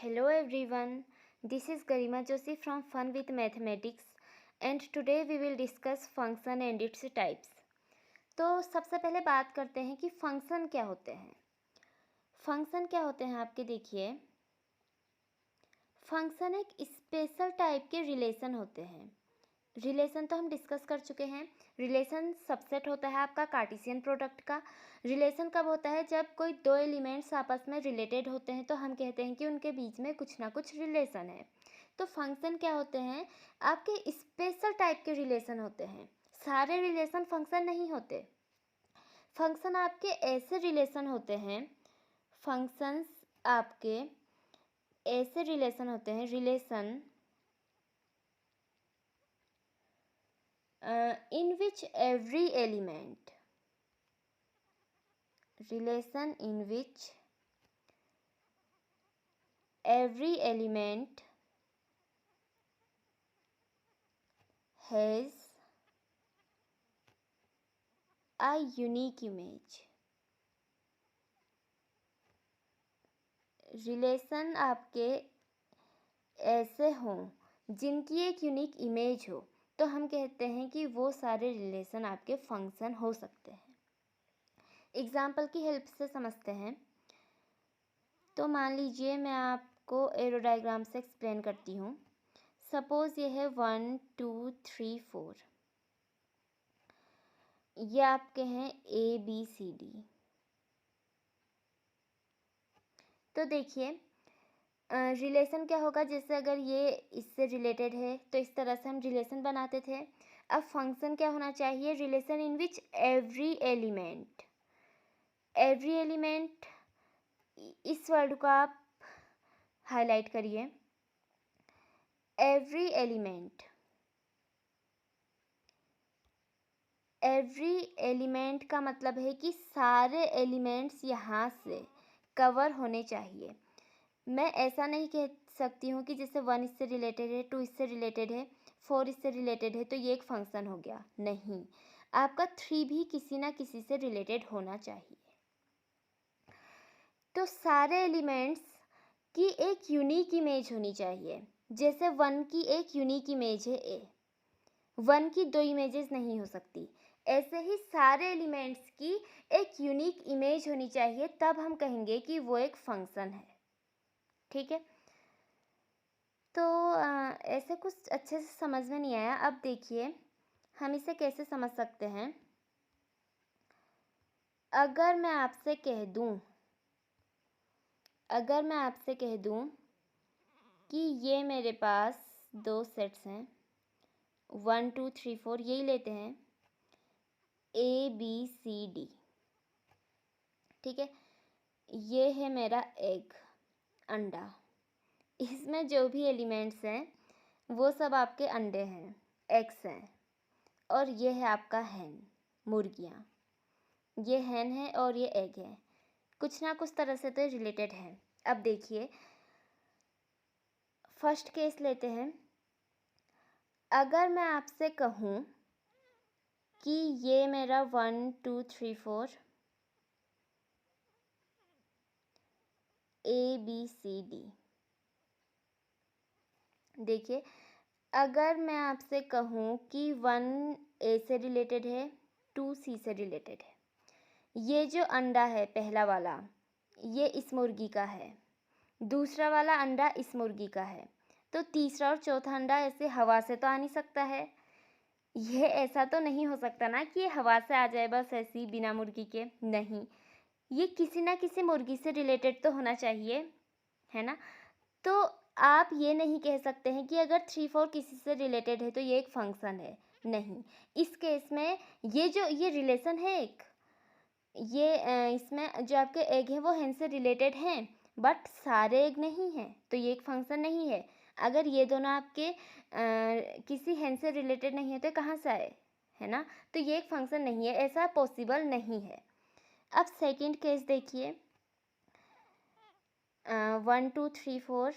Hello everyone, this is Garima Joshi from Fun with Mathematics and today we will discuss function and its types. तो सबसे पहले बात करते हैं कि फंक्शन क्या होते हैं। फंक्शन क्या होते हैं आपके देखिए, फंक्शन एक स्पेशल टाइप के रिलेशन होते हैं। रिलेशन तो हम डिस्कस कर चुके हैं। रिलेशन सबसेट होता है आपका कार्टेशियन प्रोडक्ट का। रिलेशन कब होता है? जब कोई दो एलिमेंट्स आपस में रिलेटेड होते हैं तो हम कहते हैं कि उनके बीच में कुछ ना कुछ रिलेशन है। तो फंक्शन क्या होते हैं? आपके स्पेशल टाइप के रिलेशन होते हैं। सारे रिलेशन फंक्शन नहीं होते। फंक्शन आपके ऐसे रिलेशन होते हैं, फंक्शंस आपके ऐसे रिलेशन होते हैं, relation in which every element relation in which every element has a unique image. Relation आपके ऐसे हों जिनकी एक यूनिक इमेज हो तो हम कहते हैं कि वो सारे रिलेशन आपके फंक्शन हो सकते हैं। एग्जाम्पल की हेल्प से समझते हैं। तो मान लीजिए मैं आपको एरो डायग्राम से एक्सप्लेन करती हूँ। सपोज़ ये है 1 2 3 4, ये आपके हैं ABCD। तो देखिए रिलेशन क्या होगा, जैसे अगर ये इससे रिलेटेड है तो इस तरह से हम रिलेशन बनाते थे। अब फंक्शन क्या होना चाहिए? Relation in which every element, every element, इस वर्ड को आप हाईलाइट करिए। एवरी एलिमेंट, एवरी एलिमेंट का मतलब है कि सारे एलिमेंट्स यहाँ से कवर होने चाहिए। मैं ऐसा नहीं कह सकती हूँ कि जैसे 1 इससे रिलेटेड है, 2 इससे रिलेटेड है, 4 इससे रिलेटेड है तो ये एक फंक्शन हो गया। नहीं, आपका 3 भी किसी ना किसी से रिलेटेड होना चाहिए। तो सारे एलिमेंट्स की एक यूनिक इमेज होनी चाहिए। जैसे 1 की एक यूनिक इमेज है A, 1 की 2 इमेजेस नहीं हो सकती। ऐसे ही सारे एलिमेंट्स की एक यूनिक इमेज होनी चाहिए, तब हम कहेंगे कि वो एक फंक्शन है। ठीक है, तो ऐसे कुछ अच्छे से समझ में नहीं आया। अब देखिए हम इसे कैसे समझ सकते हैं। अगर मैं आपसे कह दूं कि ये मेरे पास दो सेट्स हैं, 1 2 3 4, यही लेते हैं ABCD। ठीक है, ये है मेरा एग, अंडा। इसमें जो भी एलिमेंट्स हैं वो सब आपके अंडे हैं, एग्स हैं। और ये है आपका हैन, मुर्गियाँ। ये हैन है और ये एग है। कुछ ना कुछ तरह से तो रिलेटेड है। अब देखिए फर्स्ट केस लेते हैं। अगर मैं आपसे कहूँ कि ये मेरा 1 2 3 4 ABCD, देखिए अगर मैं आपसे कहूँ कि 1 A से रिलेटेड है, 2 C से रिलेटेड है, ये जो अंडा है पहला वाला ये इस मुर्गी का है, दूसरा वाला अंडा इस मुर्गी का है, तो तीसरा और चौथा अंडा ऐसे हवा से तो आ नहीं सकता है। ये ऐसा तो नहीं हो सकता ना कि ये हवा से आ जाए बस ऐसे ही बिना मुर्गी के। नहीं, ये किसी ना किसी मुर्गी से रिलेटेड तो होना चाहिए, है ना। तो आप ये नहीं कह सकते हैं कि अगर 3 4 किसी से रिलेटेड है तो ये एक फंक्शन है। नहीं, इस केस में ये रिलेशन है एक, ये इसमें जो आपके एग हैं वो हैन से रिलेटेड हैं, बट सारे एग नहीं हैं, तो ये एक फंक्शन नहीं है। अगर ये दोनों आपके किसी हैन से रिलेटेड नहीं है तो कहाँ से आए, है ना। तो ये एक फंक्शन नहीं है, ऐसा पॉसिबल नहीं है। अब सेकंड केस देखिए, 1 2 3 4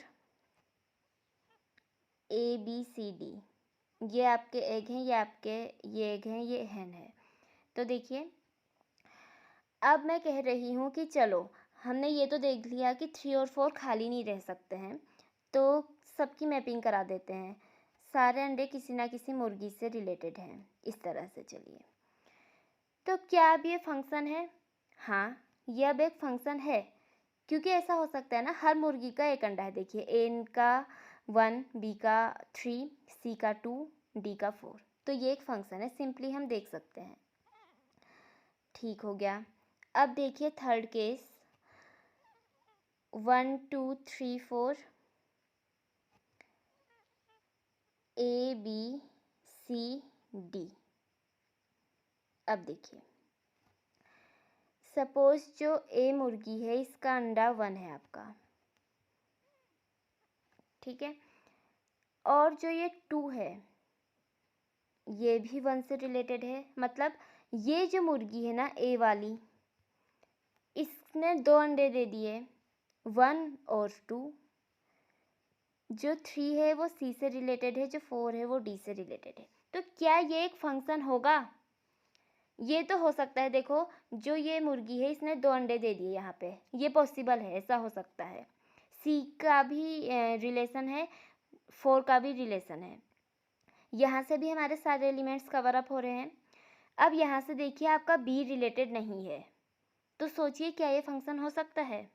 ABCD, ये आपके एग हैं, ये एग हैं, ये हैन है। तो देखिए अब मैं कह रही हूँ कि चलो हमने ये तो देख लिया कि 3 और 4 खाली नहीं रह सकते हैं, तो सबकी मैपिंग करा देते हैं। सारे अंडे किसी ना किसी मुर्गी से रिलेटेड हैं, इस तरह से। चलिए, तो क्या अब ये फंक्शन है? हाँ, ये अब एक फंक्शन है, क्योंकि ऐसा हो सकता है ना, हर मुर्गी का एक अंडा है। देखिए, ए का 1, बी का 3, सी का 2, डी का 4, तो ये एक फंक्शन है, सिंपली हम देख सकते हैं। ठीक हो गया। अब देखिए third case, 1 2 3 4, A B C D. अब देखिए, सपोज जो ए मुर्गी है, इसका अंडा 1 है आपका, ठीक है, और जो ये 2 है, ये भी 1 से रिलेटेड है। मतलब ये जो मुर्गी है ना, ए वाली, इसने 2 अंडे दे दिए, 1 और 2। जो 3 है वो सी से रिलेटेड है, जो 4 है वो डी से रिलेटेड है। तो क्या ये एक फंक्शन होगा? ये तो हो सकता है। देखो, जो ये मुर्गी है, इसने 2 अंडे दे दिए यहाँ पे, ये पॉसिबल है, ऐसा हो सकता है। सी का भी रिलेशन है, 4 का भी रिलेशन है। यहाँ से भी हमारे सारे एलिमेंट्स कवर अप हो रहे हैं। अब यहाँ से देखिए, आपका बी रिलेटेड नहीं है, तो सोचिए क्या ये फंक्शन हो सकता है?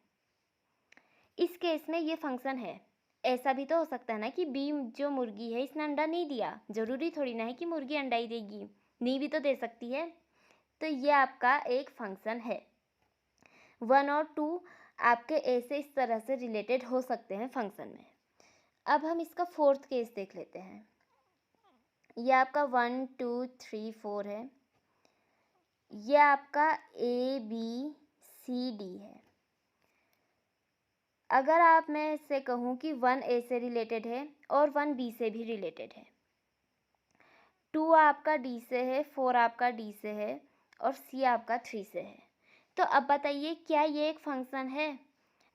इस केस में ये फंक्शन है। ऐसा भी तो हो सकता है ना कि बी जो मुर्गी है, इसने अंडा नहीं दिया। जरूरी थोड़ी ना है कि मुर्गी अंडा ही देगी, नहीं भी तो दे सकती है। तो ये आपका एक फंक्शन है। 1 और 2 आपके ए से इस तरह से रिलेटेड हो सकते हैं फंक्शन में। अब हम इसका फोर्थ केस देख लेते हैं। ये आपका 1 2 3 4 है, ये आपका ए बी सी डी है। अगर आप मैं इससे कहूँ कि 1 ए से रिलेटेड है और 1 बी से भी रिलेटेड है, 2 आपका डी से है, 4 आपका डी से है और सी आपका 3 से है, तो अब बताइए क्या ये एक फंक्शन है?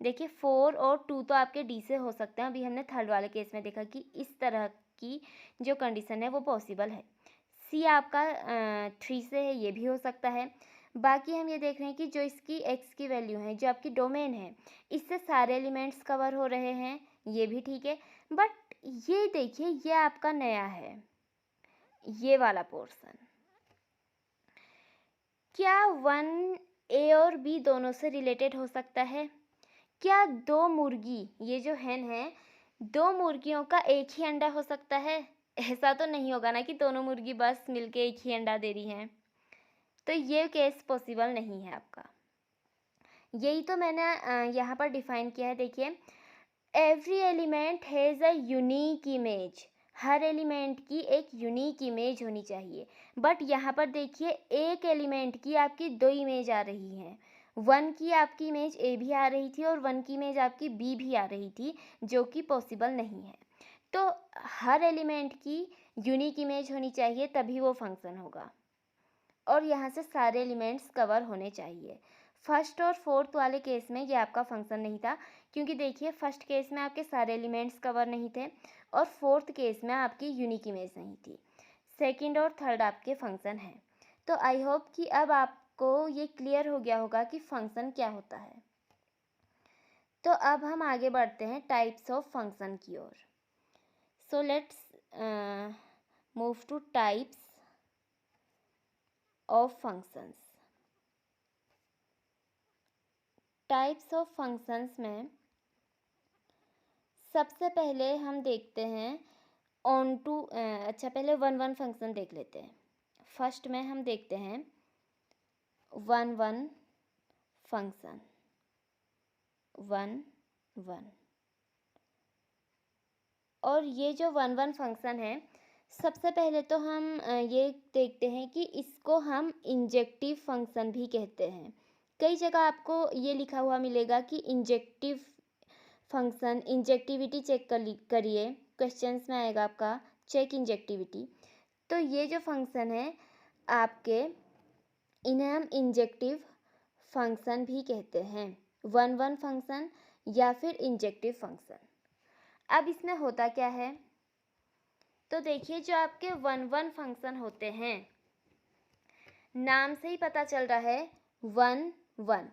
देखिए, 4 और 2 तो आपके डी से हो सकते हैं। अभी हमने थर्ड वाले केस में देखा कि इस तरह की जो कंडीशन है वो पॉसिबल है। सी आपका 3 से है, ये भी हो सकता है। बाकी हम ये देख रहे हैं कि जो इसकी एक्स की वैल्यू है, जो आपकी डोमेन है, इससे सारे एलिमेंट्स कवर हो रहे हैं, ये भी ठीक है। बट ये देखिए, ये आपका नया है, ये वाला पोर्शन। क्या 1 ए और बी दोनों से रिलेटेड हो सकता है? क्या 2 मुर्गी, ये जो हैन है, 2 मुर्गियों का एक ही अंडा हो सकता है? ऐसा तो नहीं होगा ना कि दोनों मुर्गी बस मिलके एक ही अंडा दे रही हैं, तो ये केस पॉसिबल नहीं है आपका। यही तो मैंने यहाँ पर डिफाइन किया है। देखिए, every element has a unique image. Her element की एक यूनिक इमेज होनी चाहिए। बट यहाँ पर देखिए, एक एलिमेंट की आपकी 2 इमेज आ रही हैं। 1 की आपकी इमेज ए भी आ रही थी और 1 की इमेज आपकी बी भी आ रही थी, जो कि पॉसिबल नहीं है। तो हर एलिमेंट की यूनिक इमेज होनी चाहिए, तभी वो फंक्शन होगा, और यहाँ से सारे एलिमेंट्स कवर होने चाहिए। फर्स्ट और फोर्थ वाले केस में ये आपका फंक्शन नहीं था, क्योंकि देखिए, फर्स्ट केस में आपके सारे एलिमेंट्स कवर नहीं थे और फोर्थ केस में आपकी यूनिक इमेज नहीं थी। सेकंड और थर्ड आपके फंक्शन हैं। तो आई होप कि अब आपको ये क्लियर हो गया होगा कि फंक्शन क्या होता है। तो अब हम आगे बढ़ते हैं टाइप्स ऑफ फंक्शन की ओर। So let's move to types of functions. Types of functions में सबसे पहले हम देखते हैं ऑन टू, अच्छा पहले 1 1 फंक्शन देख लेते हैं। फर्स्ट में हम देखते हैं 1 1 फंक्शन, 1 1। और ये जो 1 1 फंक्शन है, सबसे पहले तो हम ये देखते हैं कि इसको हम इंजेक्टिव फंक्शन भी कहते हैं। कई जगह आपको ये लिखा हुआ मिलेगा कि इंजेक्टिव फंक्शन, इंजेक्टिविटी चेक करिए, क्वेश्चंस में आएगा आपका चेक इंजेक्टिविटी। तो ये जो फंक्शन है आपके, इन्हें हम इंजेक्टिव फंक्शन भी कहते हैं, 1 1 फंक्शन या फिर इंजेक्टिव फंक्शन। अब इसमें होता क्या है, तो देखिए, जो आपके 1 1 फंक्शन होते हैं, नाम से ही पता चल रहा है 1 1,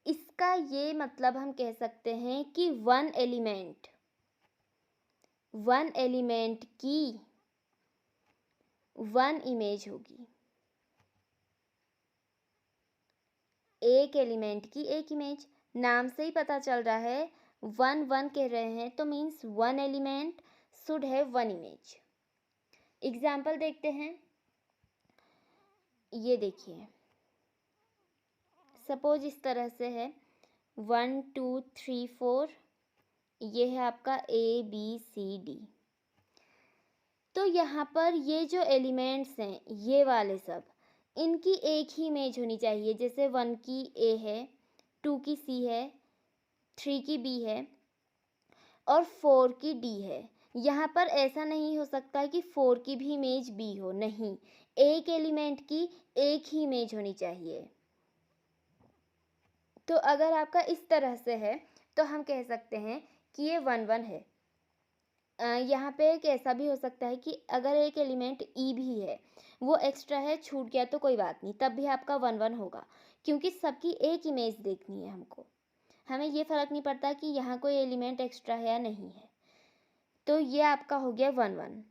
इसका ये मतलब हम कह सकते हैं कि वन एलिमेंट की वन इमेज होगी, एक एलिमेंट की एक इमेज। नाम से ही पता चल रहा है, वन वन कह रहे हैं तो means one element should have one image. Example देखते हैं, ये देखिए, सपोज इस तरह से है 1 2 3 4, ये है आपका ABCD। तो यहाँ पर ये जो एलिमेंट्स हैं, ये वाले सब, इनकी एक ही इमेज होनी चाहिए। जैसे 1 की A है, 2 की C है, 3 की B है और 4 की D है। यहाँ पर ऐसा नहीं हो सकता कि 4 की भी इमेज B हो, नहीं, एक एलिमेंट की एक ही इमेज होनी चाहिए। तो अगर आपका इस तरह से है तो हम कह सकते हैं कि ये 1 1 है। यहाँ पे एक ऐसा भी हो सकता है कि अगर एक एलिमेंट E भी है, वो एक्स्ट्रा है, छूट गया तो कोई बात नहीं, तब भी आपका 1 1 होगा, क्योंकि सबकी एक इमेज देखनी है हमको। हमें ये फ़र्क नहीं पड़ता कि यहाँ कोई एलिमेंट एक्स्ट्रा है या नहीं है। तो ये आपका हो गया 1 1।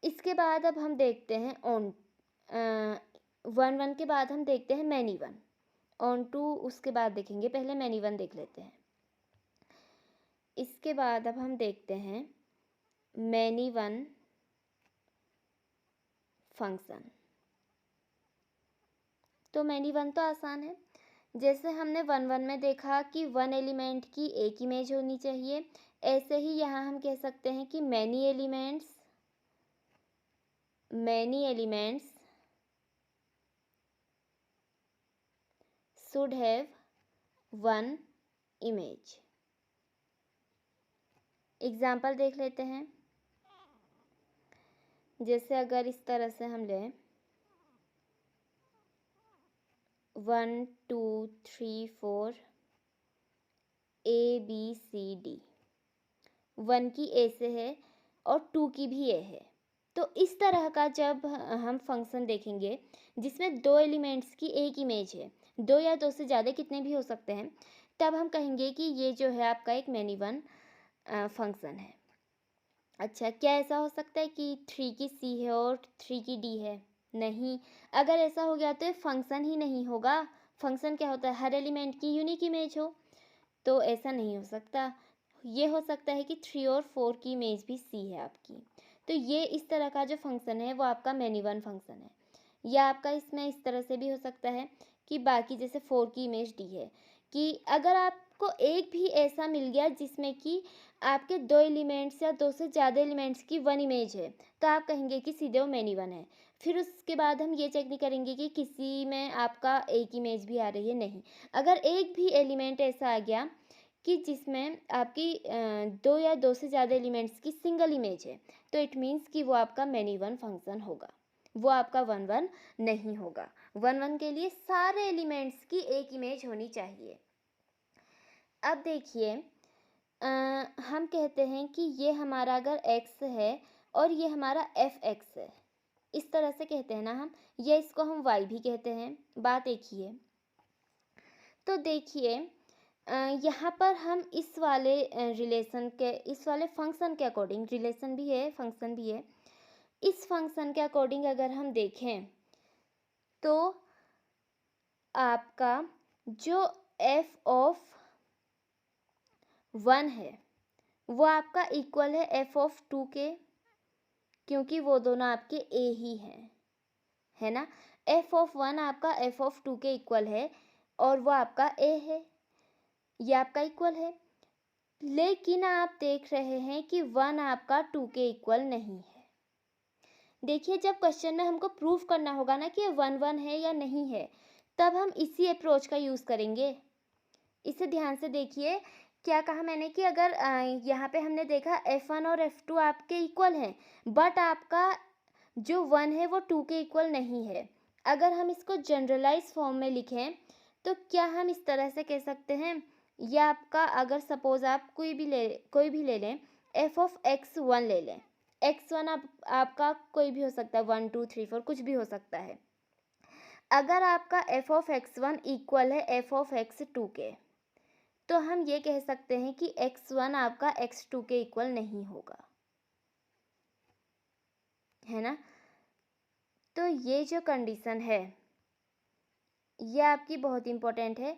इसके बाद अब हम देखते हैं ऑन 1 1 के बाद हम देखते हैं मैनी वन। ऑन टू उसके बाद देखेंगे, पहले मैनी वन देख लेते हैं। इसके बाद अब हम देखते हैं मैनी वन फंक्शन। तो मैनी वन तो आसान है, जैसे हमने 1 1 में देखा कि वन एलिमेंट की एक इमेज होनी चाहिए, ऐसे ही यहाँ हम कह सकते हैं कि many elements should have one image. Example देख लेते हैं, जैसे अगर इस तरह से हम लें 1 2 3 4 ABCD, 1 की A से है और 2 की भी A है। तो इस तरह का जब हम फंक्शन देखेंगे जिसमें दो एलिमेंट्स की एक इमेज है, दो या दो से ज़्यादा कितने भी हो सकते हैं, तब हम कहेंगे कि ये जो है आपका एक मैनी वन फंक्शन है। अच्छा, क्या ऐसा हो सकता है कि 3 की C है और 3 की D है? नहीं, अगर ऐसा हो गया तो ये फंक्शन ही नहीं होगा। फंक्शन क्या होता है, हर एलिमेंट की यूनिक इमेज हो, तो ऐसा नहीं हो सकता। ये हो सकता है कि 3 और 4 की इमेज भी C है आपकी। तो ये इस तरह का जो फंक्शन है वो आपका मैनी वन फंक्शन है। या आपका इसमें इस तरह से भी हो सकता है कि बाकी जैसे 4 की इमेज D है, कि अगर आपको एक भी ऐसा मिल गया जिसमें कि आपके दो एलिमेंट्स या दो से ज़्यादा एलिमेंट्स की वन इमेज है, तो आप कहेंगे कि सीधे वो मैनी वन है। फिर उसके बाद हम ये चेक नहीं करेंगे कि किसी में आपका एक इमेज भी आ रही है, नहीं। अगर एक भी एलिमेंट ऐसा आ गया कि जिसमें आपकी दो या दो से ज़्यादा एलिमेंट्स की सिंगल इमेज है, तो इट मीन्स कि वो आपका मैनी वन फंक्शन होगा, वो आपका 1 1 नहीं होगा। 1 1 के लिए सारे एलिमेंट्स की एक इमेज होनी चाहिए। अब देखिए, हम कहते हैं कि ये हमारा अगर x है और ये हमारा fx है, इस तरह से कहते हैं ना हम, ये इसको हम y भी कहते हैं, बात एक ही है। तो देखिए, यहाँ पर हम इस वाले रिलेशन के, इस वाले फंक्शन के अकॉर्डिंग, रिलेशन भी है फंक्शन भी है, इस फंक्शन के अकॉर्डिंग अगर हम देखें तो आपका जो f(1) है वो आपका इक्वल है f(2) के, क्योंकि वो दोनों आपके a ही हैं, है ना। f(1) आपका f(2) के इक्वल है और वो आपका a है, ये आपका इक्वल है। लेकिन आप देख रहे हैं कि 1 आपका 2 के इक्वल नहीं है। देखिए, जब क्वेश्चन में हमको प्रूफ करना होगा ना कि ये 1 1 है या नहीं है, तब हम इसी अप्रोच का यूज़ करेंगे। इसे ध्यान से देखिए, क्या कहा मैंने कि अगर यहाँ पे हमने देखा f1 और f2 आपके इक्वल हैं, बट आपका जो 1 है वो 2 के इक्वल नहीं है। अगर हम इसको जनरलाइज फॉर्म में लिखें तो क्या हम इस तरह से कह सकते हैं, या आपका अगर सपोज आप कोई भी ले लें, f(x1) ले लें, x1 आपका कोई भी हो सकता है, 1 2 3 4 कुछ भी हो सकता है। अगर आपका f(x1) इक्वल है f(x2) के, तो हम ये कह सकते हैं कि x1 आपका x2 के इक्वल नहीं होगा, है ना। तो ये जो कंडीशन है ये आपकी बहुत इम्पोर्टेंट है।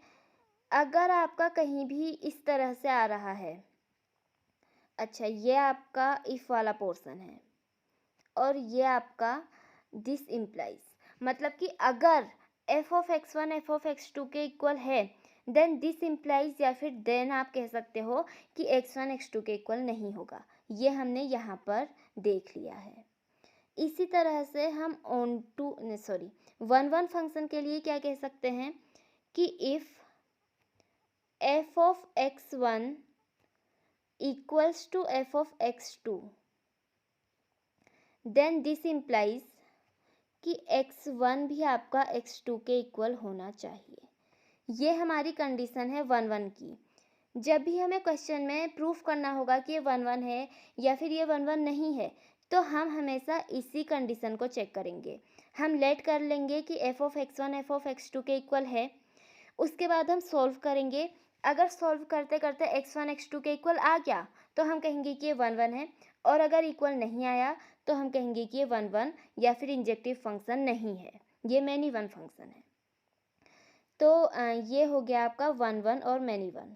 अगर आपका कहीं भी इस तरह से आ रहा है, अच्छा ये आपका इफ़ वाला पोर्शन है और ये आपका दिस इम्प्लाइज, मतलब कि अगर f of x1 f of x2 के इक्वल है देन दिस इम्प्लाइज, या फिर देन आप कह सकते हो कि x1 x2 के इक्वल नहीं होगा। ये हमने यहाँ पर देख लिया है। इसी तरह से हम वन वन फंक्शन के लिए क्या कह सकते हैं कि if f of x1 equals to f of x2 then this implies कि x1 भी आपका x2 के इक्वल होना चाहिए। ये हमारी कंडीशन है वन वन की। जब भी हमें क्वेश्चन में प्रूफ करना होगा कि ये वन वन है या फिर ये वन वन नहीं है, तो हम हमेशा इसी कंडीशन को चेक करेंगे। हम लेट कर लेंगे कि f of x1 f of x2 के इक्वल है, उसके बाद हम सॉल्व करेंगे। अगर सॉल्व करते करते x1 x2 के इक्वल आ गया तो हम कहेंगे कि ये वन वन है, और अगर इक्वल नहीं आया तो हम कहेंगे कि ये वन वन या फिर इंजेक्टिव फंक्शन नहीं है, ये मैनी वन फंक्शन है। तो ये हो गया आपका वन वन और मैनी वन।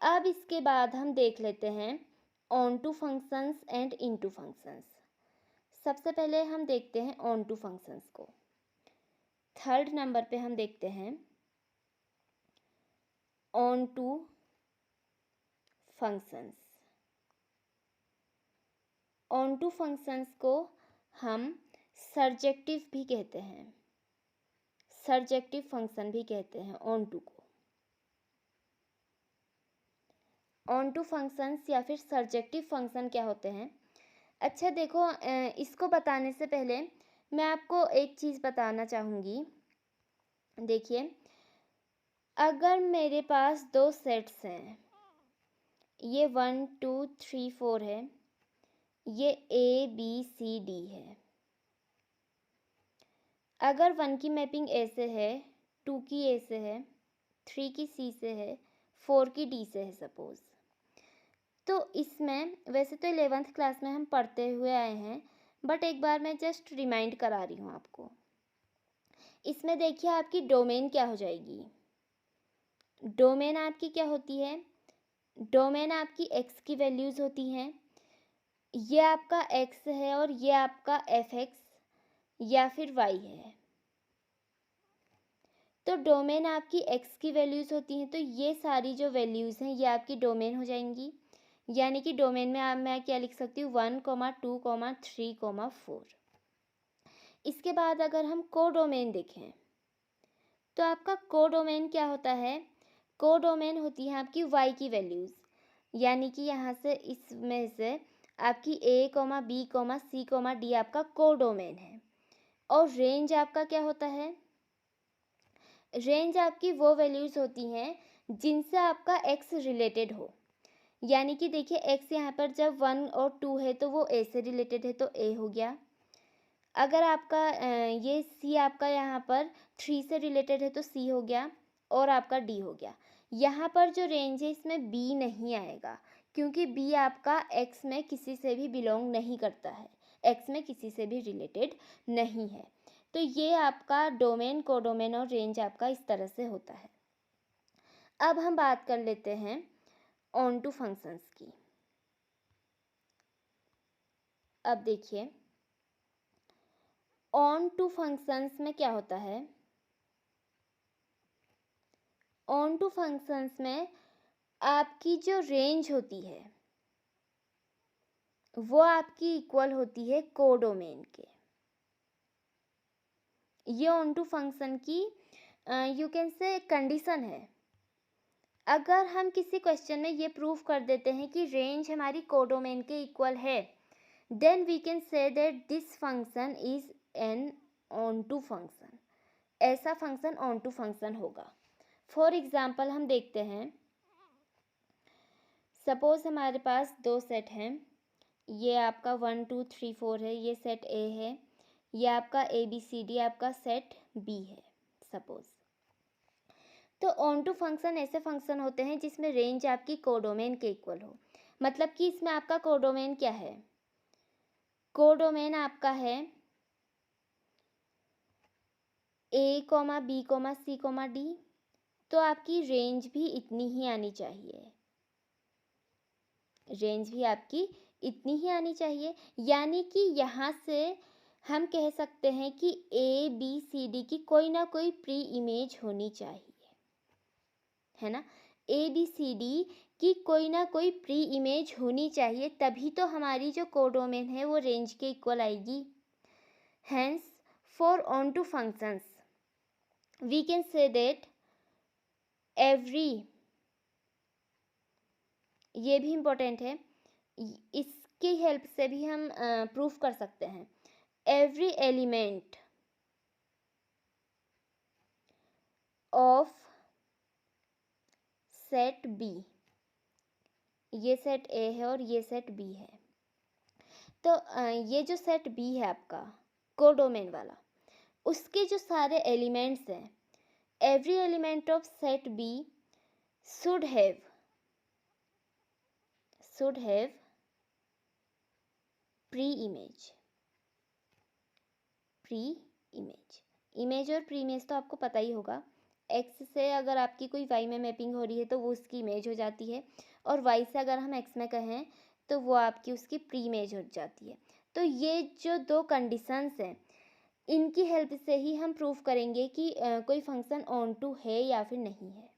अब इसके बाद हम देख लेते हैं onto functions and into functions. सबसे पहले हम देखते हैं ऑन टू फंक्शंस को। थर्ड नंबर पे हम देखते हैं onto functions. Onto functions को हम सर्जेक्टिव भी कहते हैं, सर्जेक्टिव फंक्शन भी कहते हैं ऑन टू को। ऑन टू फंक्शंस या फिर सर्जेक्टिव फंक्शन क्या होते हैं? अच्छा देखो, इसको बताने से पहले मैं आपको एक चीज़ बताना चाहूँगी। देखिए, अगर मेरे पास दो सेट्स हैं, ये 1 2 3 4 है, ये A B C D है। अगर 1 की मैपिंग A से है, 2 की A से है, 3 की C से है, 4 की D से है सपोज़, तो इसमें वैसे तो 11th क्लास में हम पढ़ते हुए आए हैं, बट एक बार मैं जस्ट रिमाइंड करा रही हूँ आपको। इसमें देखिए आपकी डोमेन क्या हो जाएगी। डोमेन आपकी क्या होती है? डोमेन आपकी x की वैल्यूज़ होती हैं। ये आपका x है और ये आपका fx या फिर y है। तो डोमेन आपकी x की वैल्यूज़ होती हैं, तो ये सारी जो वैल्यूज़ हैं ये आपकी डोमेन हो जाएंगी। यानी कि डोमेन में मैं क्या लिख सकती हूँ, 1, 2, 3, 4। इसके बाद अगर हम कोडोमेन देखें तो आपका कोडोमेन क्या होता है? कोडोमेन होती है आपकी y की वैल्यूज़, यानी कि यहाँ से इसमें से आपकी a, b, c, d आपका कोडोमेन है। और रेंज आपका क्या होता है? रेंज आपकी वो वैल्यूज़ होती हैं जिनसे आपका x रिलेटेड हो। यानी कि देखिए x यहाँ पर जब 1 और 2 है तो वो a से रिलेटेड है, तो a हो गया। अगर आपका ये c आपका यहाँ पर 3 से रिलेटेड है तो c हो गया, और आपका d हो गया। यहाँ पर जो रेंज है इसमें b नहीं आएगा, क्योंकि b आपका x में किसी से भी बिलोंग नहीं करता है, x में किसी से भी रिलेटेड नहीं है। तो ये आपका डोमेन, कोडोमेन और रेंज आपका इस तरह से होता है। अब हम बात कर लेते हैं ऑन टू फंक्शंस की। अब देखिए, ऑन टू फंक्शंस में क्या होता है? ऑन टू फंक्शंस में आपकी जो रेंज होती है वो आपकी इक्वल होती है कोडोमेन के। ये ऑन टू फंक्शन की यू कैन से कंडीशन है। अगर हम किसी क्वेश्चन में ये प्रूव कर देते हैं कि रेंज हमारी कोडोमेन के इक्वल है, then we can say that this function is an onto function. ऐसा फंक्शन ऑन टू फंक्शन होगा। फॉर एग्जाम्पल हम देखते हैं, सपोज हमारे पास दो सेट हैं, ये आपका 1 2 3 4 है, ये सेट A है, ये आपका ABCD आपका सेट B है सपोज। तो ऑन टू फंक्शन ऐसे फंक्शन होते हैं जिसमें रेंज आपकी कोडोमेन के इक्वल हो। मतलब कि इसमें आपका कोडोमेन क्या है, कोडोमेन आपका है A comma B comma C comma D, तो आपकी रेंज भी इतनी ही आनी चाहिए, रेंज भी आपकी इतनी ही आनी चाहिए। यानी कि यहाँ से हम कह सकते हैं कि ए बी सी डी की कोई ना कोई प्री इमेज होनी चाहिए, है ना। ए बी सी डी की कोई ना कोई प्री इमेज होनी चाहिए, तभी तो हमारी जो कोडोमेन है वो रेंज के इक्वल आएगी। Hence for onto functions we can say that every, ये भी इम्पोर्टेंट है, इसकी हेल्प से भी हम प्रूफ कर सकते हैं। Every element of set B, ये सेट ए है और ये सेट बी है, तो ये जो सेट बी है आपका कोडोमेन वाला, उसके जो सारे एलिमेंट्स हैं, every element of set B should have preimage, image और प्री इमेज तो आपको पता ही होगा। एक्स से अगर आपकी कोई वाई में मैपिंग हो रही है तो वो उसकी इमेज हो जाती है, और वाई से अगर हम एक्स में कहें तो वो आपकी उसकी प्री इमेज हो जाती है। तो ये जो दो कंडीशंस हैं, इनकी हेल्प से ही हम प्रूफ करेंगे कि कोई फंक्शन ऑन टू है या फिर नहीं है।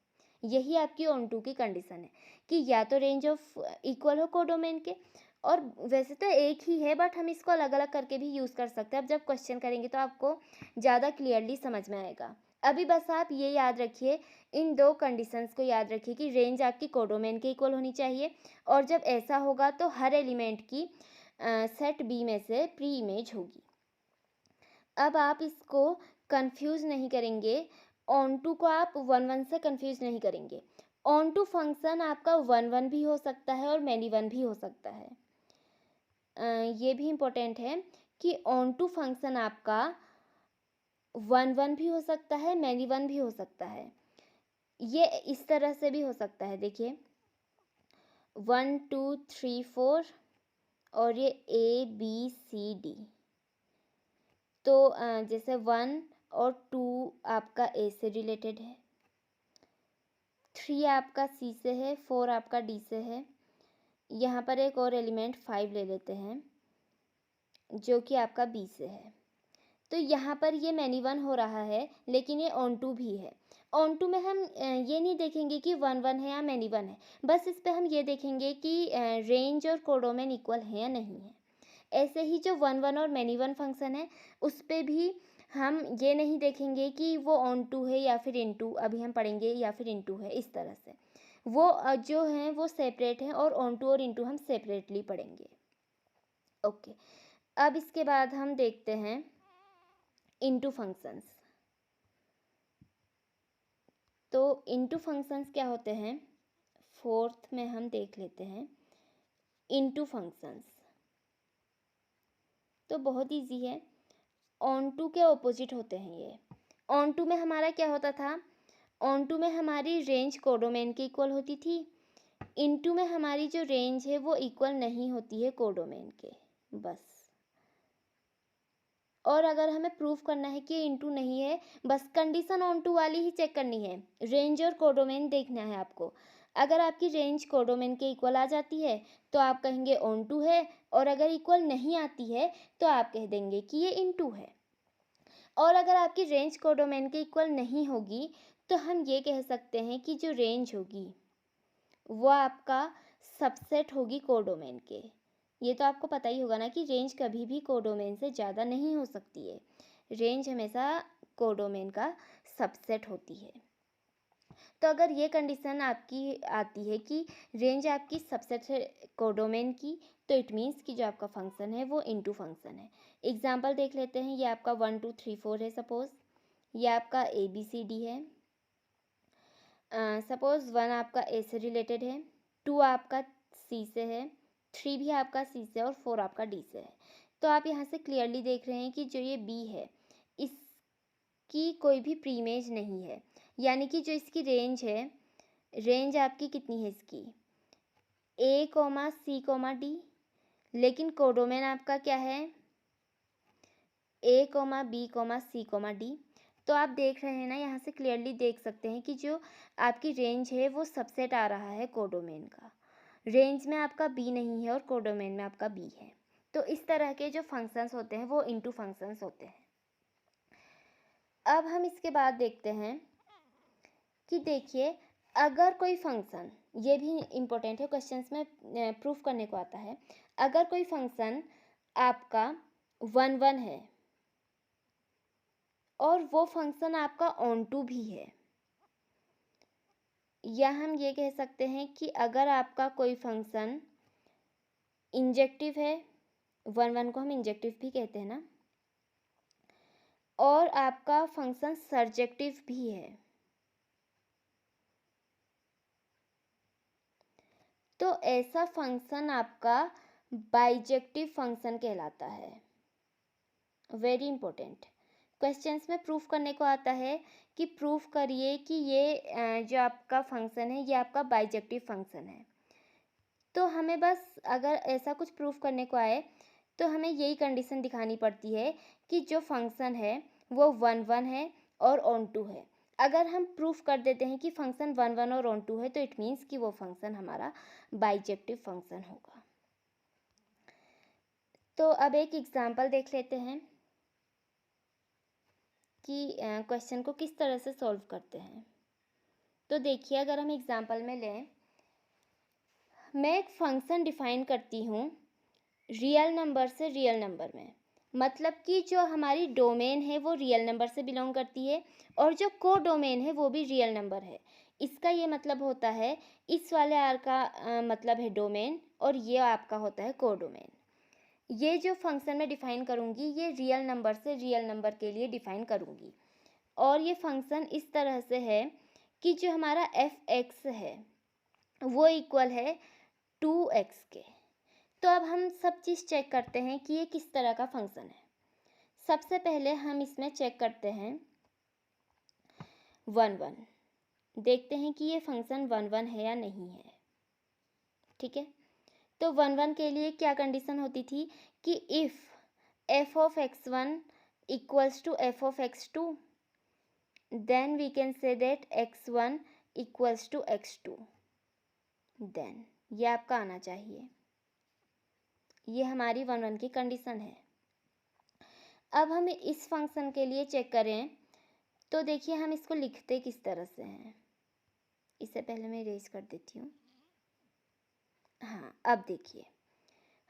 यही आपकी ऑन टू की कंडीशन है कि या तो रेंज ऑफ इक्वल हो कोडोमेन के, और वैसे तो एक ही है बट हम इसको अलग अलग करके भी यूज़ कर सकते हैं। अब जब क्वेश्चन करेंगे तो आपको ज़्यादा क्लियरली समझ में आएगा। अभी बस आप ये याद रखिए, इन दो कंडीशंस को याद रखिए कि रेंज आपकी कोडोमेन के इक्वल होनी चाहिए, और जब ऐसा होगा तो हर एलिमेंट की सेट बी में से प्री इमेज होगी। अब आप इसको कंफ्यूज नहीं करेंगे, ऑन टू को आप वन वन से कंफ्यूज नहीं करेंगे। ऑन टू फंक्शन आपका वन वन भी हो सकता है और मैनी वन भी हो सकता है। ये भी इम्पोर्टेंट है कि ऑन टू फंक्शन आपका वन वन भी हो सकता है, मैनी वन भी हो सकता है। ये इस तरह से भी हो सकता है, देखिए 1 2 3 4 और ये ए बी सी डी, तो जैसे 1 और 2 आपका ए से रिलेटेड है, 3 आपका सी से है, 4 आपका डी से है। यहाँ पर एक और एलिमेंट 5 ले लेते हैं जो कि आपका बी से है। तो यहाँ पर ये मैनी वन हो रहा है, लेकिन ये ऑन टू भी है। ऑन टू में हम ये नहीं देखेंगे कि वन वन है या मैनी वन है, बस इस पर हम ये देखेंगे कि रेंज और कोडोमेन इक्वल है या नहीं है। ऐसे ही जो वन वन और मैनी वन फंक्शन है, उस पर भी हम ये नहीं देखेंगे कि वो ऑन टू है या फिर इन टू, अभी हम पढ़ेंगे, या फिर इन टू है। इस तरह से वो जो हैं वो सेपरेट हैं, और ऑन टू और इन टू हम सेपरेटली पढ़ेंगे। ओके, अब इसके बाद हम देखते हैं इनटू फंक्शंस। तो इनटू फंक्शंस क्या होते हैं, फोर्थ में हम देख लेते हैं इनटू फंक्शंस। तो बहुत इजी है, ऑन टू के ऑपोजिट होते हैं ये। ऑन टू में हमारा क्या होता था, ऑन टू में हमारी रेंज कोडोमेन के इक्वल होती थी, इनटू में हमारी जो रेंज है वो इक्वल नहीं होती है कोडोमेन के, बस। और अगर हमें प्रूफ करना है कि इनटू नहीं है, बस कंडीशन ऑन टू वाली ही चेक करनी है, रेंज और कोडोमेन देखना है आपको। अगर आपकी रेंज कोडोमेन के इक्वल आ जाती है तो आप कहेंगे ऑन टू है, और अगर इक्वल नहीं आती है तो आप कह देंगे कि ये इनटू है। और अगर आपकी रेंज कोडोमेन के इक्वल नहीं होगी तो हम ये कह सकते हैं कि जो रेंज होगी वो आपका सबसेट होगी कोडोमेन के। ये तो आपको पता ही होगा ना कि रेंज कभी भी कोडोमेन से ज़्यादा नहीं हो सकती है, रेंज हमेशा कोडोमेन का सबसेट होती है। तो अगर ये कंडीशन आपकी आती है कि रेंज आपकी सबसेट है कोडोमेन की, तो इट मीन्स कि जो आपका फंक्शन है वो इनटू फंक्शन है। एग्जांपल देख लेते हैं, ये आपका 1 2 3 4 है सपोज, ये आपका ए बी सी डी है। सपोज 1 आपका ए से रिलेटेड है, 2 आपका सी से है, 3 भी आपका सी से, और 4 आपका डी से है। तो आप यहाँ से क्लियरली देख रहे हैं कि जो ये बी है इसकी कोई भी प्रीमेज नहीं है, यानी कि जो इसकी रेंज है, रेंज आपकी कितनी है इसकी, A, C, D, लेकिन कोडोमेन आपका क्या है, A, B, C, D। तो आप देख रहे हैं ना, यहाँ से क्लियरली देख सकते हैं कि जो आपकी रेंज है वो सबसेट आ रहा है कोडोमेन का। रेंज में आपका B नहीं है और कोडोमेन में आपका B है। तो इस तरह के जो फंक्शंस होते हैं वो इनटू फंक्शंस होते हैं। अब हम इसके बाद देखते हैं कि देखिए, अगर कोई फंक्शन, ये भी इम्पोर्टेंट है, क्वेश्चंस में प्रूफ करने को आता है, अगर कोई फंक्शन आपका 1 1 है और वो फंक्शन आपका ऑन टू भी है, या हम ये कह सकते हैं कि अगर आपका कोई फंक्शन इंजेक्टिव है, 1 1 को हम इंजेक्टिव भी कहते हैं ना, और आपका फंक्शन सर्जेक्टिव भी है, तो ऐसा फंक्शन आपका बाइजेक्टिव फंक्शन कहलाता है। वेरी इंपॉर्टेंट, क्वेश्चंस में प्रूफ करने को आता है कि प्रूफ करिए कि ये जो आपका फंक्शन है ये आपका बाइजेक्टिव फंक्शन है। तो हमें बस अगर ऐसा कुछ प्रूफ करने को आए तो हमें यही कंडीशन दिखानी पड़ती है कि जो फंक्शन है वो 1 1 है और ऑन टू है। अगर हम प्रूफ कर देते हैं कि फंक्शन 1 1 और ऑन टू है तो इट मीन्स कि वो फंक्शन हमारा बाइजेक्टिव फंक्शन होगा। तो अब एक एग्जाम्पल देख लेते हैं कि क्वेश्चन को किस तरह से सॉल्व करते हैं। तो देखिए, अगर हम एग्जाम्पल में लें, मैं एक फंक्शन डिफाइन करती हूँ रियल नंबर से रियल नंबर में, मतलब कि जो हमारी डोमेन है वो रियल नंबर से बिलोंग करती है और जो को डोमेन है वो भी रियल नंबर है। इसका ये मतलब होता है, इस वाले आर का मतलब है डोमेन और ये आपका होता है को डोमेन। ये जो फंक्शन मैं डिफाइन करूँगी ये रियल नंबर से रियल नंबर के लिए डिफाइन करूँगी, और ये फंक्शन इस तरह से है कि जो हमारा f(x) है वो इक्वल है 2x के। तो अब हम सब चीज़ चेक करते हैं कि ये किस तरह का फंक्शन है। सबसे पहले हम इसमें चेक करते हैं 1 1, देखते हैं कि ये फंक्शन 1 1 है या नहीं है। ठीक है, तो 1 1 के लिए क्या कंडीशन होती थी कि if f(x1) equals to f(x2) then we can say that x1 equals to x2, then ये आपका आना चाहिए। ये हमारी 1 1 की कंडीशन है। अब हम इस फंक्शन के लिए चेक करें तो देखिए हम इसको लिखते किस तरह से हैं। इससे पहले मैं इरेज कर देती हूँ। हाँ, अब देखिए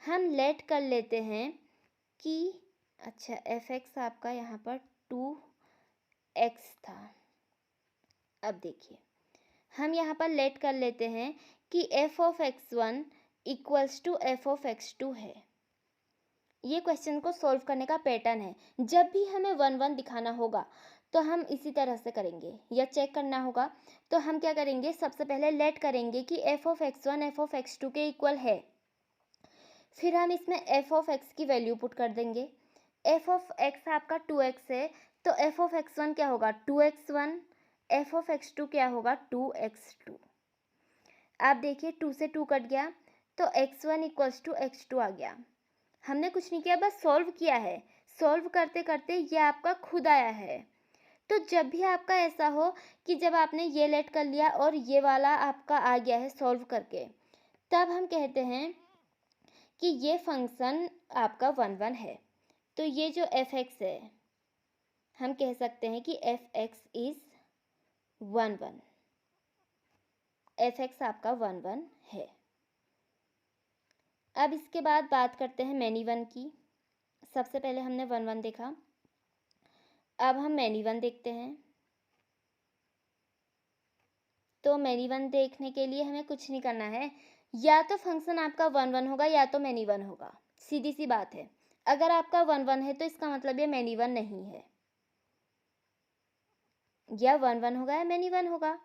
हम लेट कर लेते हैं कि अच्छा f(x) आपका यहाँ पर 2x था। अब देखिए हम यहाँ पर लेट कर लेते हैं कि f(x1) इक्वल्स टू f(x2) है। ये क्वेश्चन को सॉल्व करने का पैटर्न है। जब भी हमें 1 1 दिखाना होगा तो हम इसी तरह से करेंगे, या चेक करना होगा तो हम क्या करेंगे, सबसे पहले लेट करेंगे कि f(x1) f(x2) के इक्वल है। फिर हम इसमें f(x) की वैल्यू पुट कर देंगे। f(x) आपका 2x है तो f(x1) क्या होगा 2x1, f(x2) क्या होगा 2x2। आप देखिए 2 से 2 कट गया तो x1 इक्वल्स टू x2 आ गया। हमने कुछ नहीं किया, बस सॉल्व किया है। सॉल्व करते करते ये आपका खुद आया है। तो जब भी आपका ऐसा हो कि जब आपने ये लेट कर लिया और ये वाला आपका आ गया है सॉल्व करके, तब हम कहते हैं कि ये फंक्शन आपका 1 1 है। तो ये जो f(x) है हम कह सकते हैं कि f(x) इज 1 1, f(x) आपका 1 1 है। अब इसके बाद बात करते हैं मैनी वन की। सबसे पहले हमने 1 1 देखा, अब हम मैनी वन देखते हैं। तो मैनी वन देखने के लिए हमें कुछ नहीं करना है, या तो फंक्शन आपका 1 1 होगा या तो मैनी वन होगा, सीधी सी बात है। अगर आपका 1 1 है तो इसका मतलब ये मैनी वन नहीं है, या 1 1 होगा या मैनी वन होगा,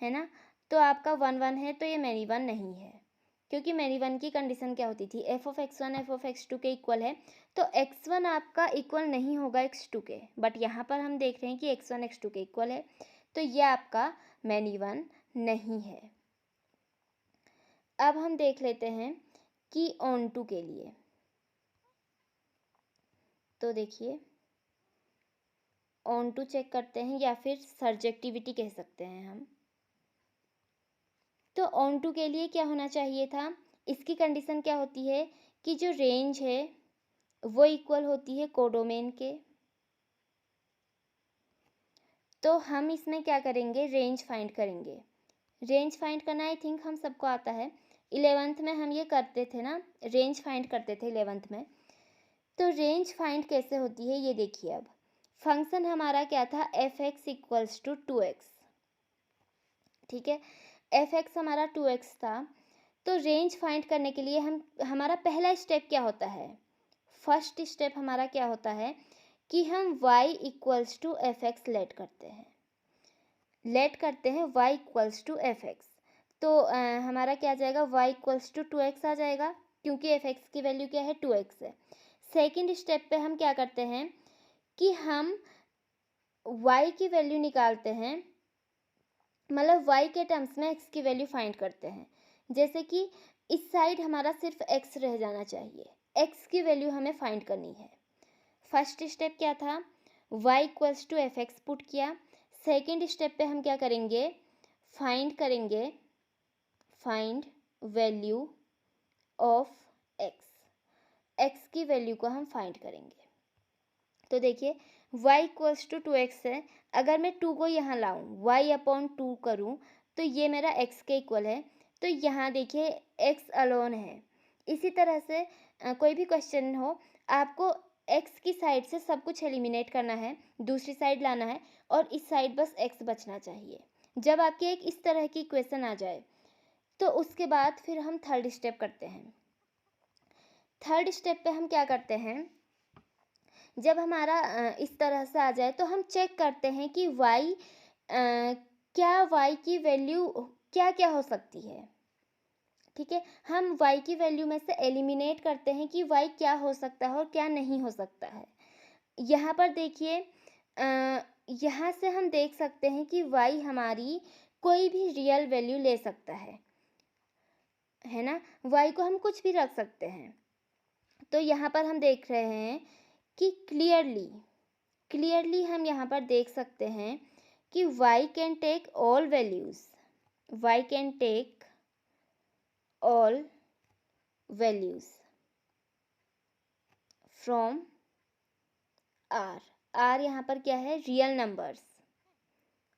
है ना। तो आपका 1 1 है तो ये मैनी वन नहीं है, क्योंकि मैनी वन की कंडीशन क्या होती थी, f(x1) f(x2) के इक्वल है। तो x1 आपका इक्वल नहीं होगा x2 के, बट यहाँ पर हम देख रहे हैं कि x1 x2 के इक्वल है। तो ये आपका मैनी वन नहीं है। अब हम देख लेते हैं कि ऑन टू के लिए। तो देखिए ऑन टू चेक करते हैं या फिर सर्जेक्टिविटी कह सकते हैं हम। तो ऑन टू के लिए क्या होना चाहिए था, इसकी कंडीशन क्या होती है कि जो रेंज है वो इक्वल होती है कोडोमेन के। तो हम इसमें क्या करेंगे, रेंज फाइंड करेंगे। रेंज फाइंड करना आई थिंक हम सबको आता है, 11th में हम ये करते थे ना, रेंज फाइंड करते थे 11th में। तो रेंज फाइंड कैसे होती है ये देखिए। अब फंक्शन हमारा क्या था, F x equals to 2x, ठीक है। एफ एक्स हमारा 2x था। तो रेंज फाइंड करने के लिए हमारा पहला स्टेप क्या होता है, फर्स्ट स्टेप हमारा क्या होता है कि हम y equals to F X let करते हैं y equals to F X. तो हमारा क्या आ जाएगा, y इक्वल्स टू 2x आ जाएगा, क्योंकि एफ एक्स की वैल्यू क्या है, 2x है। सेकेंड स्टेप पे हम क्या करते हैं कि हम y की वैल्यू निकालते हैं, मतलब y के टर्म्स में x की वैल्यू फाइंड करते हैं। जैसे कि इस साइड हमारा सिर्फ x रह जाना चाहिए, x की वैल्यू हमें फाइंड करनी है। फर्स्ट स्टेप क्या था, y equals to F X put किया। सेकेंड स्टेप पे हम क्या करेंगे, फाइंड करेंगे, फाइंड वैल्यू ऑफ x की वैल्यू को हम फाइंड करेंगे। तो देखिए y इक्वल्स टू 2x है, अगर मैं 2 को यहाँ लाऊं, y अपॉन 2 करूँ तो ये मेरा x के इक्वल है। तो यहाँ देखिए x अलोन है। इसी तरह से कोई भी क्वेश्चन हो, आपको x की साइड से सब कुछ एलिमिनेट करना है, दूसरी साइड लाना है और इस साइड बस x बचना चाहिए। जब आपकी एक इस तरह की इक्वेशन आ जाए तो उसके बाद फिर हम थर्ड स्टेप करते हैं। थर्ड स्टेप पे हम क्या करते हैं, जब हमारा इस तरह से आ जाए तो हम चेक करते हैं कि क्या y की वैल्यू क्या क्या हो सकती है, ठीक है। हम y की वैल्यू में से एलिमिनेट करते हैं कि y क्या हो सकता है और क्या नहीं हो सकता है। यहाँ पर देखिए यहाँ से हम देख सकते हैं कि y हमारी कोई भी रियल वैल्यू ले सकता है ना, y को हम कुछ भी रख सकते हैं। तो यहाँ पर हम देख रहे हैं कि क्लियरली हम यहाँ पर देख सकते हैं कि y can take all values, y can take all values from r यहाँ पर क्या है, रियल नंबर्स,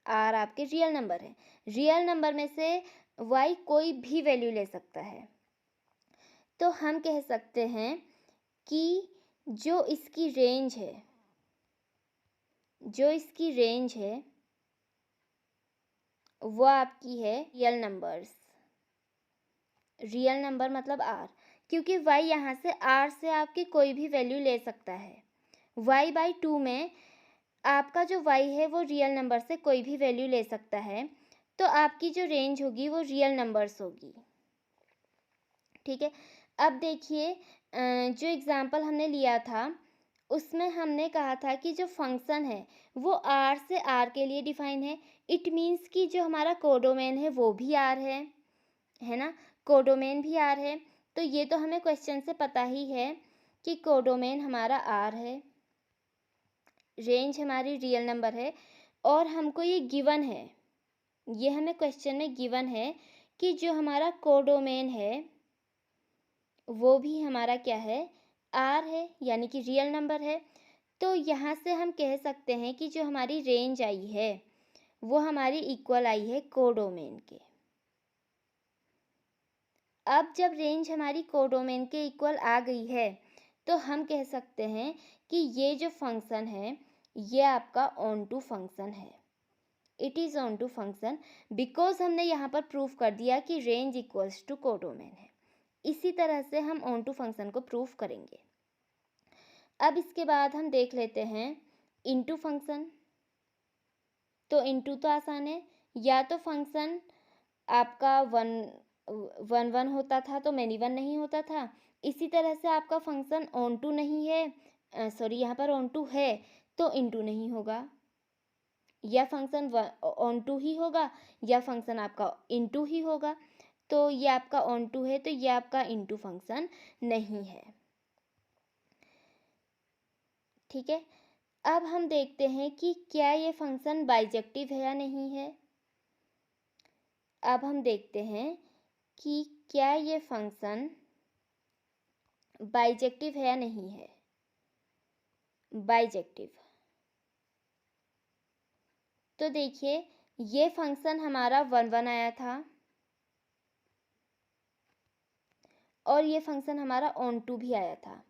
r आपके रियल नंबर है। रियल नंबर में से y कोई भी वैल्यू ले सकता है। तो हम कह सकते हैं कि जो इसकी रेंज है वो आपकी है रियल नंबर मतलब r, क्योंकि y यहाँ से r से आपकी कोई भी वैल्यू ले सकता है। y/2 में आपका जो y है वो रियल नंबर से कोई भी वैल्यू ले सकता है, तो आपकी जो रेंज होगी वो रियल नंबर्स होगी, ठीक है। अब देखिए जो एग्जाम्पल हमने लिया था उसमें हमने कहा था कि जो फंक्शन है वो r से r के लिए डिफाइन है। इट मीन्स कि जो हमारा कोडोमेन है वो भी r है ना, कोडोमेन भी r है। तो ये तो हमें क्वेश्चन से पता ही है कि कोडोमेन हमारा r है, रेंज हमारी रियल नंबर है, और हमको ये गिवन है, ये हमें क्वेश्चन में गिवन है कि जो हमारा कोडोमेन है वो भी हमारा क्या है, r है, यानी कि रियल नंबर है। तो यहाँ से हम कह सकते हैं कि जो हमारी रेंज आई है वो हमारी इक्वल आई है कोडोमेन के। अब जब रेंज हमारी कोडोमेन के इक्वल आ गई है तो हम कह सकते हैं कि ये जो फंक्शन है ये आपका ऑन टू फंक्शन है, it is onto function, because हमने यहाँ पर प्रूफ कर दिया कि रेंज इक्वल्स टू कोडोमेन है। इसी तरह से हम ऑन टू फंक्शन को प्रूफ करेंगे। अब इसके बाद हम देख लेते हैं इनटू फंक्शन। तो इनटू तो आसान है, या तो फंक्शन आपका 1 होता था तो मैनी वन नहीं होता था। इसी तरह से आपका फंक्शन ऑन टू नहीं है, सॉरी यहाँ पर ऑन टू है तो इनटू नहीं होगा, या फंक्शन ऑन टू ही होगा या फंक्शन आपका इनटू ही होगा। तो ये आपका ऑन टू है तो ये आपका इनटू फंक्शन नहीं है। ठीक है, अब हम देखते हैं कि क्या ये फंक्शन बाइजेक्टिव है या नहीं है। अब हम देखते हैं कि क्या ये फंक्शन बाइजेक्टिव है या नहीं है। बाइजेक्टिव, तो देखिए ये फंक्शन हमारा 1 आया था और ये फंक्शन हमारा ऑन टू भी आया था।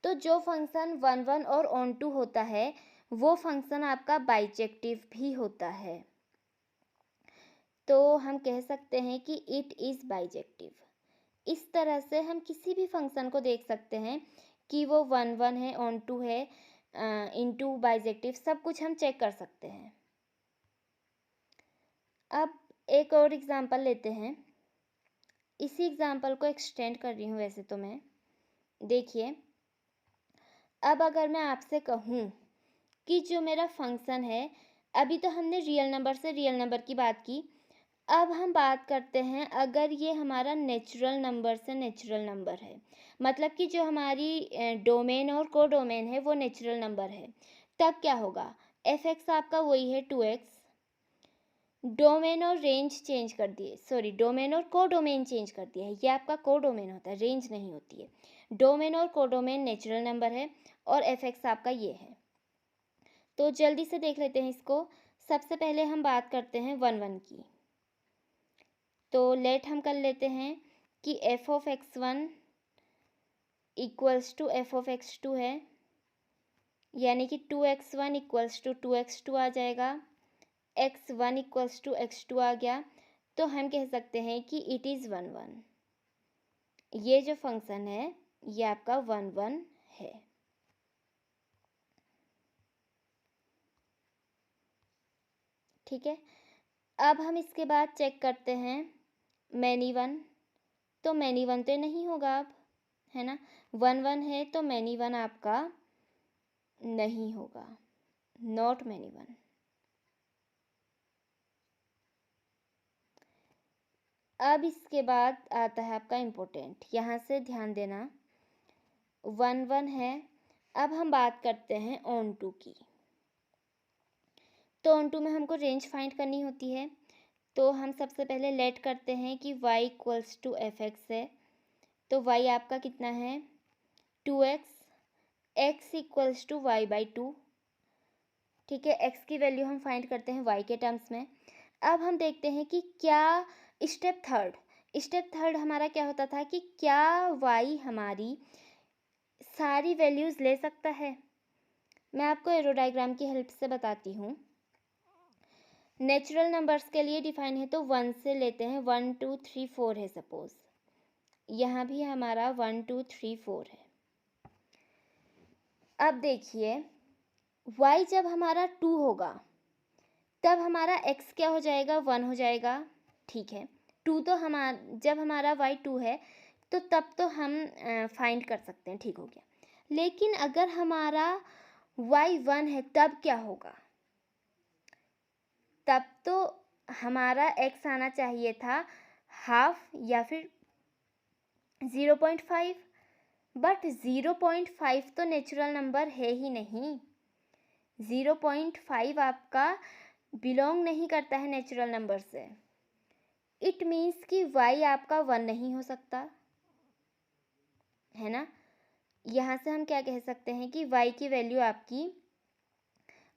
तो जो फंक्शन 1 और ऑन टू होता है वो फंक्शन आपका बाइजेक्टिव भी होता है। तो हम कह सकते हैं कि इट इज़ बाइजेक्टिव। इस तरह से हम किसी भी फंक्शन को देख सकते हैं कि वो 1 है, ऑन टू है, इनटू, बाइजेक्टिव, सब कुछ हम चेक कर सकते हैं। अब एक और एग्जांपल लेते हैं। इसी एग्जांपल को एक्सटेंड कर रही हूँ वैसे तो मैं। देखिए, अब अगर मैं आपसे कहूँ कि जो मेरा फंक्शन है, अभी तो हमने रियल नंबर से रियल नंबर की बात की, अब हम बात करते हैं अगर ये हमारा नेचुरल नंबर से नेचुरल नंबर है, मतलब कि जो हमारी डोमेन और को डोमेन है वो नेचुरल नंबर है, तब क्या होगा। एफ एक्स आपका वही है 2x, डोमेन और रेंज चेंज कर दिए, सॉरी डोमेन और को डोमेन चेंज कर दिया है, ये आपका को डोमेन होता है, रेंज नहीं होती है। डोमेन और को डोमेन नेचुरल नंबर है और एफ एक्स आपका ये है। तो जल्दी से देख लेते हैं इसको। सबसे पहले हम बात करते हैं 1 की। तो लेट हम कर लेते हैं कि F of x1 equals to F of x2 है, यानी कि 2x1 इक्वल्स टू 2x2 आ जाएगा, x1 इक्वल्स टू x2 आ गया। तो हम कह सकते हैं कि इट इज़ 1 ये जो फंक्शन है ये आपका 1 है। ठीक है, अब हम इसके बाद चेक करते हैं मैनी वन। तो मैनी वन तो नहीं होगा अब, है ना, 1 है तो मैनी वन आपका नहीं होगा, नॉट मैनी वन। अब इसके बाद आता है आपका इम्पोर्टेंट, यहाँ से ध्यान देना। 1 है। अब हम बात करते हैं ऑन टू की। तो ऑन टू में हमको रेंज फाइंड करनी होती है। तो हम सबसे पहले लेट करते हैं कि y equals to F X है। तो y आपका कितना है 2x, x equals to Y by 2। ठीक है, x की वैल्यू हम फाइंड करते हैं y के टर्म्स में। अब हम देखते हैं कि क्या स्टेप थर्ड हमारा क्या होता था कि क्या y हमारी सारी वैल्यूज़ ले सकता है। मैं आपको एरो डायग्राम की हेल्प से बताती हूँ। नेचुरल नंबर्स के लिए डिफाइन है तो 1 से लेते हैं, 1 2 3 4 है सपोज, यहाँ भी हमारा 1 2 3 4 है। अब देखिए y जब हमारा 2 होगा तब हमारा x क्या हो जाएगा 1 हो जाएगा। ठीक है, 2 तो जब हमारा y 2 है तो तब तो हम फाइंड कर सकते हैं, ठीक हो गया। लेकिन अगर हमारा y 1 है तब क्या होगा, तब तो हमारा x आना चाहिए था हाफ या फिर 0.5, बट 0.5 तो नेचुरल नंबर है ही नहीं। 0.5 आपका बिलोंग नहीं करता है नेचुरल नंबर से। इट मीन्स कि y आपका 1 नहीं हो सकता, है ना। यहाँ से हम क्या कह सकते हैं कि y की वैल्यू आपकी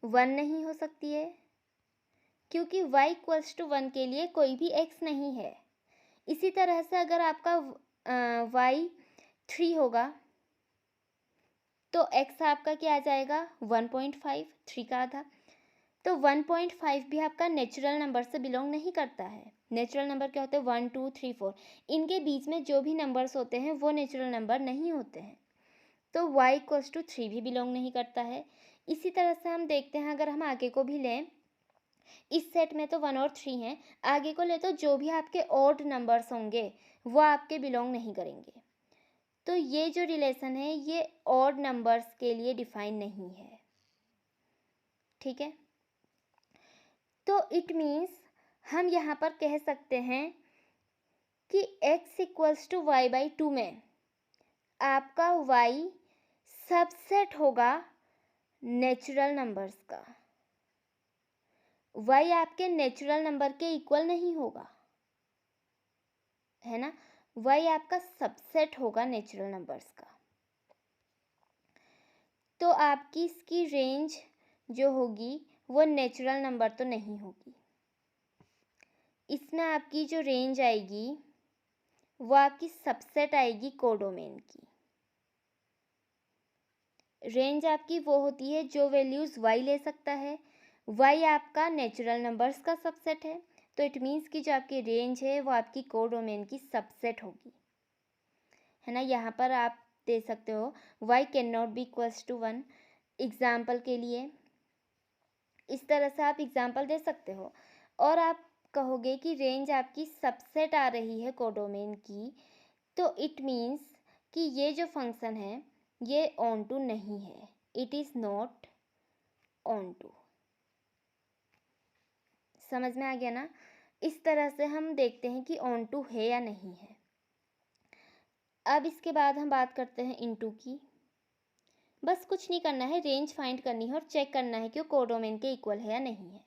1 नहीं हो सकती है, क्योंकि y इक्वल्स टू 1 के लिए कोई भी x नहीं है। इसी तरह से अगर आपका y 3 होगा तो x आपका क्या आ जाएगा 1.5, 3 का आधा। तो 1.5 भी आपका नेचुरल नंबर से बिलोंग नहीं करता है। नेचुरल नंबर क्या होते हैं 1 2 3 4, इनके बीच में जो भी नंबर्स होते हैं वो नेचुरल नंबर नहीं होते हैं। तो y इक्वल्स टू 3 भी बिलोंग नहीं करता है। इसी तरह से हम देखते हैं, अगर हम आगे को भी लें, इस सेट में तो 1 और 3 हैं, आगे को ले तो जो भी आपके ऑड नंबर्स होंगे वो आपके बिलोंग नहीं करेंगे। तो ये जो रिलेशन है ये ऑड नंबर्स के लिए डिफाइन नहीं है। ठीक है, तो इट मीन्स हम यहाँ पर कह सकते हैं कि x equals to Y by 2 में आपका y सबसेट होगा नेचुरल नंबर्स का। y आपके नेचुरल नंबर के इक्वल नहीं होगा, है ना। y आपका सबसेट होगा नेचुरल नंबर्स का। तो आपकी इसकी रेंज जो होगी वो नेचुरल नंबर तो नहीं होगी। इसमें आपकी जो रेंज आएगी वो आपकी सबसेट आएगी कोडोमेन की। रेंज आपकी वो होती है जो वैल्यूज़ y ले सकता है। y आपका नेचुरल नंबर्स का सबसेट है, तो इट मीन्स कि जो आपकी रेंज है वो आपकी कोडोमेन की सबसेट होगी, है ना। यहाँ पर आप दे सकते हो y can not be equals to 1। Example के लिए इस तरह से आप एग्जाम्पल दे सकते हो। और आप कहोगे कि रेंज आपकी सबसेट आ रही है कोडोमेन की, तो इट मीन्स कि ये जो फंक्शन है ये ऑन टू नहीं है, it is not onto. समझ में आ गया ना। इस तरह से हम देखते हैं कि ऑन टू है या नहीं है। अब इसके बाद हम बात करते हैं इनटू की। बस कुछ नहीं करना है, रेंज फाइंड करनी है और चेक करना है कि वो कोडोमेन के इक्वल है या नहीं है।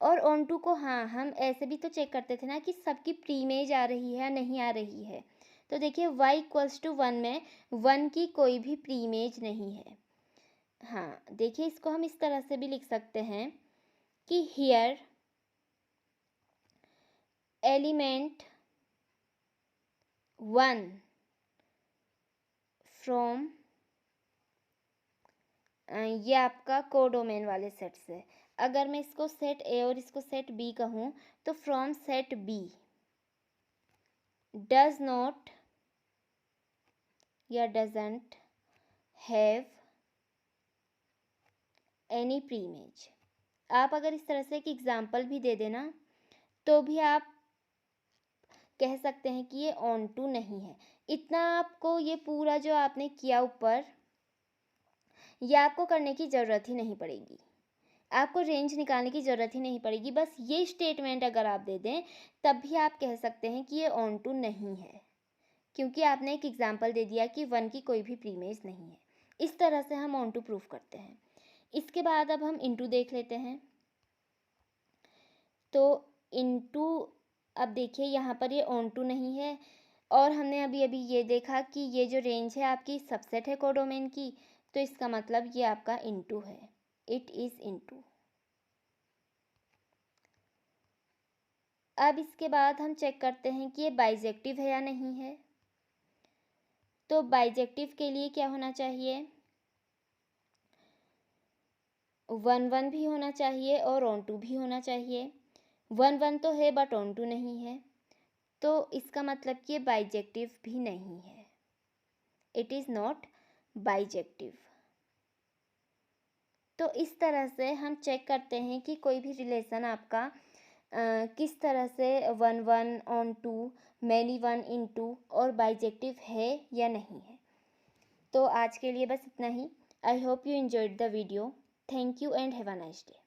और ऑन टू को हाँ हम ऐसे भी तो चेक करते थे ना कि सबकी प्रीमेज आ रही है या नहीं आ रही है। तो देखिए y इक्वल्स टू 1 में 1 की कोई भी प्रीमेज नहीं है। हाँ देखिए, इसको हम इस तरह से भी लिख सकते हैं कि हियर एलिमेंट 1 फ्रॉम, ये आपका कोडोमेन वाले सेट से। अगर मैं इसको सेट ए और इसको सेट बी कहूँ तो from set B does not या डजंट हैव एनी प्रीमेज। आप अगर इस तरह से एक एग्जाम्पल भी दे देना तो भी आप कह सकते हैं कि ये ऑन टू नहीं है। इतना आपको ये पूरा जो आपने किया ऊपर, ये आपको करने की ज़रूरत ही नहीं पड़ेगी, आपको रेंज निकालने की ज़रूरत ही नहीं पड़ेगी। बस ये स्टेटमेंट अगर आप दे दें तब भी आप कह सकते हैं कि ये ऑन टू नहीं है, क्योंकि आपने एक एग्जाम्पल दे दिया कि 1 की कोई भी प्रीमेज नहीं है। इस तरह से हम ऑन टू प्रूफ करते हैं। इसके बाद अब हम इनटू देख लेते हैं। तो इनटू, अब देखिए यहाँ पर ये ऑन टू नहीं है और हमने अभी अभी ये देखा कि ये जो रेंज है आपकी सबसेट है कोडोमेन की, तो इसका मतलब ये आपका इनटू है, इट इज़ इनटू। अब इसके बाद हम चेक करते हैं कि ये बाइजेक्टिव है या नहीं है। तो बाइजेक्टिव के लिए क्या होना चाहिए, 1 1 भी होना चाहिए और ऑन टू भी होना चाहिए। 1 1 तो है बट ऑन टू नहीं है, तो इसका मतलब कि ये बाइजेक्टिव भी नहीं है, इट इज़ नॉट बाइजेक्टिव। तो इस तरह से हम चेक करते हैं कि कोई भी रिलेशन आपका किस तरह से 1 1 ऑन टू, मैनी 1 इनटू और बाइजेक्टिव है या नहीं है। तो आज के लिए बस इतना ही। I hope you enjoyed the video. Thank you and have a nice day.